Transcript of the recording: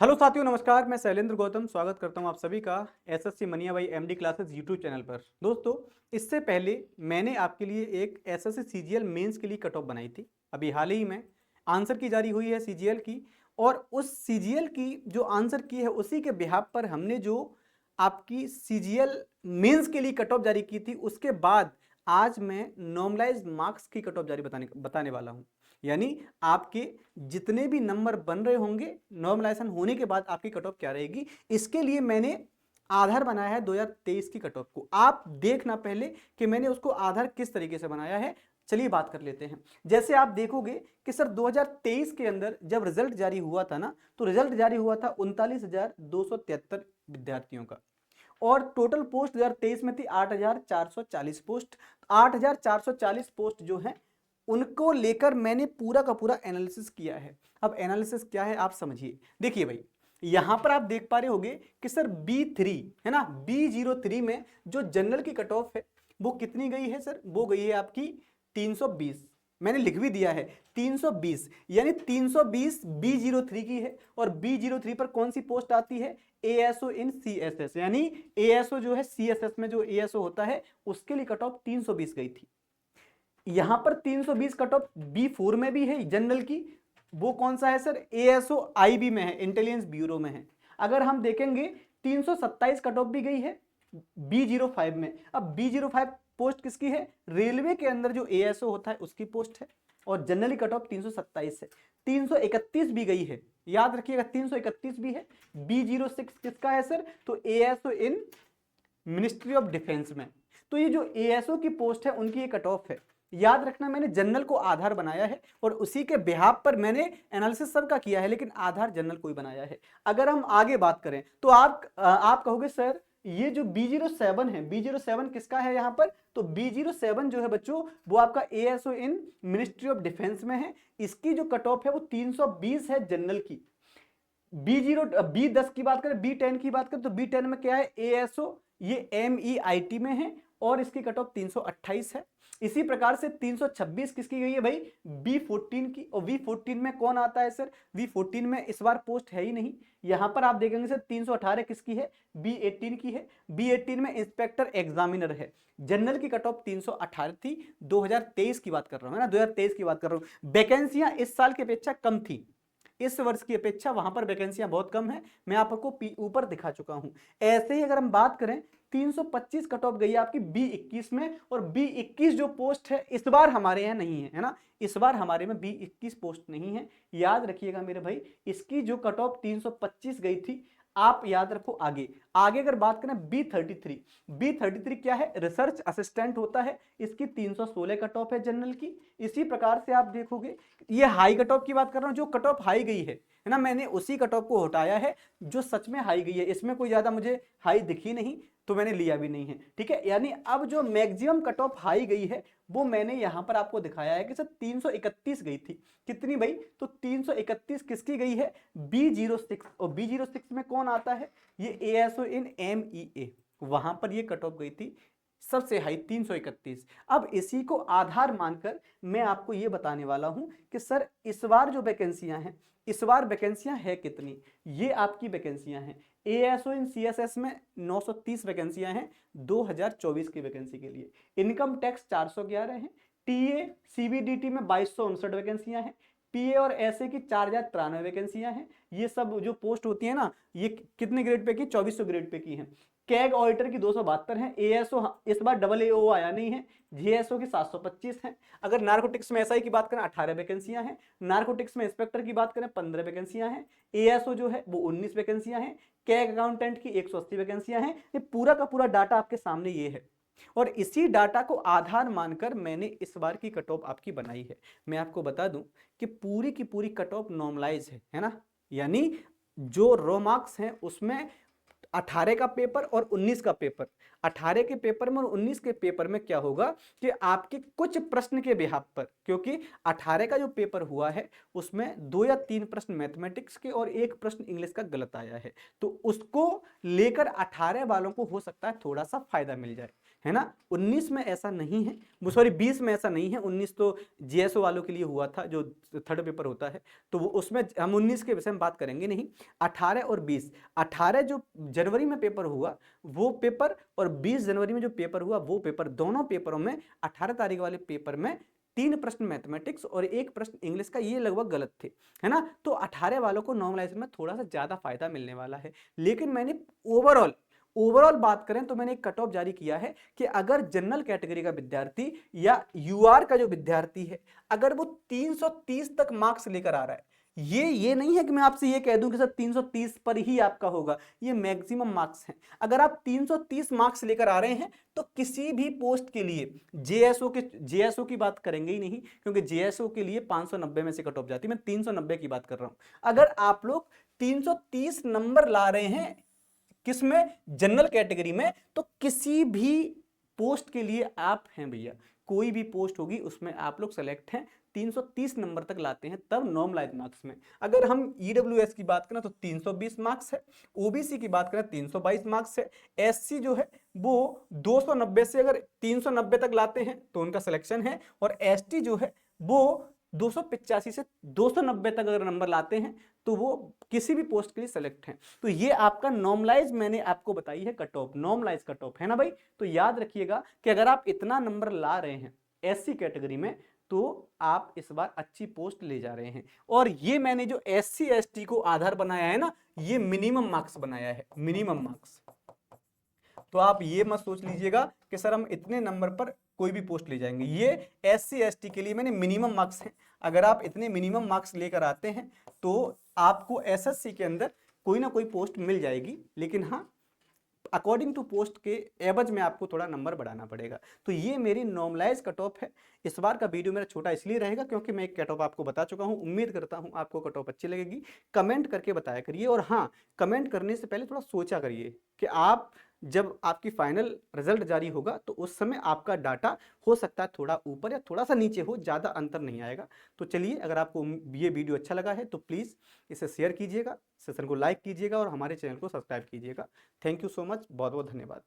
Hello साथियों, नमस्कार। मैं शैलेंद्र गौतम स्वागत करता हूं आप सभी का एसएससी मनिया भाई एमडी क्लासेस यूट्यूब चैनल पर। दोस्तों, इससे पहले मैंने आपके लिए एक एसएससी सीजीएल मेंस के लिए कट ऑफ बनाई थी। अभी हाल ही में आंसर की जारी हुई है सीजीएल की, और उस सीजीएल की जो आंसर की है उसी के बिहाफ पर हमने जो आपकी सीजीएल मेंस के लिए कट ऑफ जारी की थी, उसके बाद आज मैं नॉर्मलाइज्ड मार्क्स की कट ऑफ जारी बताने वाला हूं। यानी आपके जितने भी नंबर बन रहे होंगे नॉर्मलाइजेशन होने के बाद आपकी कट ऑफ क्या रहेगी, इसके लिए मैंने आधार बनाया है 2023 की कट ऑफ को। आप देखना पहले कि मैंने उसको आधार किस तरीके से बनाया है। चलिए बात कर लेते हैं। जैसे आप देखोगे कि सर 2023 के अंदर जब रिजल्ट जारी हुआ था ना, तो रिजल्ट जारी हुआ था 39,273 विद्यार्थियों का, और टोटल पोस्ट 2023 में थी 8,440 पोस्ट। 8,440 पोस्ट जो है उनको लेकर मैंने पूरा का पूरा एनालिसिस किया है। अब एनालिसिस क्या है आप समझिए। देखिए भाई, यहां पर आप देख पा रहे होंगे कि सर B3 है ना, B03 में जो जनरल की कट ऑफ है वो कितनी गई है सर, वो गई है आपकी 320। मैंने लिख भी दिया है 320, यानी 320 B03 की है। और B03 पर कौन सी पोस्ट आती है, एएसओ इन सीएसएस, यानी एएसओ जो है सीएसएस में जो एएसओ होता है उसके लिए कट ऑफ 320 गई थी। यहां पर 320 कट ऑफ B4 में भी है जनरल की, वो कौन सा है सर, एएसओ आईबी में है, इंटेलिजेंस ब्यूरो में है। अगर हम देखेंगे 327 कट ऑफ भी गई है B05 में। अब B05 पोस्ट किसकी है, रेलवे के अंदर जो एएसओ होता है उसकी पोस्ट है, और जनरली कट ऑफ 327 है। 331 भी गई है, याद रखिएगा 331 भी है। B06 किसका है सर, तो ASO in ministry of defence में। तो ये जो एएसओ की पोस्ट है उनकी ये कट ऑफ है। याद रखना, मैंने जनरल को आधार बनाया है और उसी के बिहाफ पर मैंने एनालिसिस सबका किया है, लेकिन आधार जनरल को ही बनाया है। अगर हम आगे बात करें तो आप कहोगे सर ये जो B07 है, B07 किसका है यहाँ पर, तो B07 जो है बच्चों वो आपका ASO in ministry of defence में है। इसकी जो कट ऑफ है वो 320 है जनरल की। B10 की बात करें, B10 की बात करें तो B10 में क्या है, एएसओ ये MEIT में है, और इसकी कट ऑफ 328 है। इसी प्रकार से 326 किसकी गई है भाई, B14 की। और B14 में कौन आता है सर, B14 में इस बार पोस्ट है ही नहीं। यहां पर आप देखेंगे सर 318 किसकी है, B18 की है। B18 में इंस्पेक्टर एग्जामिनर है। जनरल की कट ऑफ 318 थी। 2023 की बात कर रहा हूं, है ना, 2023 की बात कर रहा हूं। वैकेंसियां इस साल की अपेक्षा कम थी, इस वर्ष की अपेक्षा वहां पर वैकेंसियां बहुत कम है। मैं आपको ऊपर दिखा चुका हूं। ऐसे ही अगर हम बात करें 325 कट ऑफ गई आपकी B21 में, और B21 जो पोस्ट है इस बार हमारे यहाँ नहीं है ना, इस बार हमारे में B21 पोस्ट नहीं है। याद रखिएगा मेरे भाई, इसकी जो कट ऑफ 325 गई थी, आप याद रखो। आगे आगे अगर बात करें B33 क्या है, रिसर्च असिस्टेंट होता है। इसकी 316 कट ऑफ है जनरल की। इसी प्रकार से आप देखोगे, ये हाई कट ऑफ की बात कर रहा हूं, जो कट ऑफ हाई गई है ना, मैंने उसी कट ऑफ को हटाया है जो सच में हाई गई है। इसमें कोई ज्यादा मुझे हाई दिखी नहीं तो मैंने लिया भी नहीं है, ठीक है। यानी अब जो मैक्सिमम कट ऑफ हाई गई है वो मैंने यहां पर आपको दिखाया है कि सर 331 गई थी। कितनी भाई, तो 331 किसकी गई है, B06। और B06 में कौन आता है, ये एएसओ इन MEA, वहां पर ये कट ऑफ गई थी सबसे हाई 331। अब इसी को आधार मानकर मैं आपको ये बताने वाला हूं कि सर इस बार जो वैकेंसियां हैं, इस बार वैकेंसियां है कितनी। ये आपकी वैकेंसियां हैं एएसओ इन सीएसएस में 930 वैकेंसियां हैं 2024 की वैकेंसी के लिए। इनकम टैक्स 411 है। टीए सीबीडीटी में 2259 वैकेंसियां हैं। पीए और एसए की 4093 वैकेंसियां हैं। ये सब जो पोस्ट होती है ना, ये कितने ग्रेड पे की, 2400 ग्रेड पे की हैं। कैग ऑडिटर की 272 है। एएसओ इस बार AAO आया नहीं है। जीएसओ की 725 है। अगर नार्कोटिक्स में एसआई की बात करें 18 वैकेंसियां हैं। नार्कोटिक्स में इंस्पेक्टर की बात करें 15 वैकेंसियां हैं। एएसओ जो है वो 19 वैकेंसियां हैं। कैग अकाउंटेंट की 180 वैकेंसियां हैं। ये पूरा का पूरा डाटा आपके सामने ये है, और इसी डाटा को आधार मानकर मैंने इस बार की कट ऑफ आपकी बनाई है। मैं आपको बता दूं कि पूरी की पूरी कट ऑफ नॉर्मलाइज है ना, यानी जो रो मार्क्स हैं उसमें 18 का पेपर और 19 का पेपर, 18 के पेपर में और 19 के पेपर में क्या होगा कि आपके कुछ प्रश्न के बिहाफ पर, क्योंकि 18 का जो पेपर हुआ है उसमें 2 या 3 प्रश्न मैथमेटिक्स के और 1 प्रश्न इंग्लिश का गलत आया है, तो उसको लेकर 18 वालों को हो सकता है थोड़ा सा फायदा मिल जाए। है ना। 19 में ऐसा नहीं है, वो सॉरी 20 में ऐसा नहीं है। 19 तो जीएसओ वालों के लिए हुआ था, जो थर्ड पेपर होता है, तो वो उसमें हम 19 के विषय में बात करेंगे नहीं। 18 और 20, 18 जो जनवरी में पेपर हुआ वो पेपर, और 20 जनवरी में जो पेपर हुआ वो पेपर, दोनों पेपरों में 18 तारीख वाले पेपर में 3 प्रश्न मैथमेटिक्स और 1 प्रश्न इंग्लिश का ये लगभग गलत थे, है ना। तो 18 वालों को नॉर्मलाइजेशन में थोड़ा सा ज्यादा फायदा मिलने वाला है। लेकिन मैंने ओवरऑल बात करें तो मैंने एक कट ऑफ जारी किया है कि अगर जनरल कैटेगरी का विद्यार्थी या यूआर का जो विद्यार्थी है, अगर वो 330 तक मार्क्स लेकर आ रहा है, ये नहीं है कि मैं आपसे ये कह दूं कि सर 330 पर ही आपका होगा, ये मैक्सिमम मार्क्स हैं। अगर आप 330 मार्क्स लेकर आ रहे हैं तो किसी भी पोस्ट के लिए, जेएसओ की बात करेंगे ही नहीं, क्योंकि जेएसओ के लिए 590 में से कट ऑफ जाती है, मैं 390 की बात कर रहा हूं। अगर आप लोग 330 नंबर ला रहे हैं किसमें, जनरल कैटेगरी में, तो किसी भी पोस्ट के लिए आप हैं भैया, कोई भी पोस्ट होगी उसमें आप लोग सेलेक्ट हैं, 330 नंबर तक लाते हैं तब नॉर्मलाइज मार्क्स में। अगर हम ईडब्ल्यूएस की बात करें तो 320 मार्क्स है, ओबीसी की बात करें 322 मार्क्स है, एससी जो है वो 290 से अगर 390 तक लाते हैं तो उनका सिलेक्शन है, और एसटी जो है वो 285 से 290 तक अगर नंबर लाते हैं तो वो किसी भी पोस्ट के लिए सेलेक्ट हैं। तो ये आपका नॉर्मलाइज मैंने आपको बताई है cut off, normalise cut off, है ना भाई। तो याद रखिएगा कि अगर आप इतना नंबर ला रहे हैं एससी कैटेगरी में तो आप इस बार अच्छी पोस्ट ले जा रहे हैं। और ये मैंने जो एससी एसटी को आधार बनाया है ना, ये मिनिमम मार्क्स बनाया है, मिनिमम मार्क्स। तो आप ये मत सोच लीजिएगा कि सर हम इतने नंबर पर कोई भी पोस्ट ले जाएंगे, ये एससी एसटी के लिए मैंने मिनिमम मार्क्स हैं। अगर आप इतने मिनिमम मार्क्स लेकर आते हैं तो आपको एसएससी के अंदर कोई ना कोई पोस्ट मिल जाएगी, लेकिन हाँ अकॉर्डिंग टू पोस्ट के एवज में आपको थोड़ा नंबर बढ़ाना पड़ेगा। तो ये मेरी नॉर्मलाइज कट ऑफ है। इस बार का वीडियो मेरा छोटा इसलिए रहेगा क्योंकि मैं एक कट ऑफ आपको बता चुका हूं। उम्मीद करता हूं आपको कट ऑफ अच्छी लगेगी। कमेंट करके बताया करिए, और हाँ कमेंट करने से पहले थोड़ा सोचा करिए कि आप जब आपकी फाइनल रिजल्ट जारी होगा तो उस समय आपका डाटा हो सकता है थोड़ा ऊपर या थोड़ा सा नीचे हो, ज़्यादा अंतर नहीं आएगा। तो चलिए, अगर आपको ये वीडियो अच्छा लगा है तो प्लीज़ इसे शेयर कीजिएगा, सेशन को लाइक कीजिएगा और हमारे चैनल को सब्सक्राइब कीजिएगा। थैंक यू सो मच, बहुत बहुत धन्यवाद।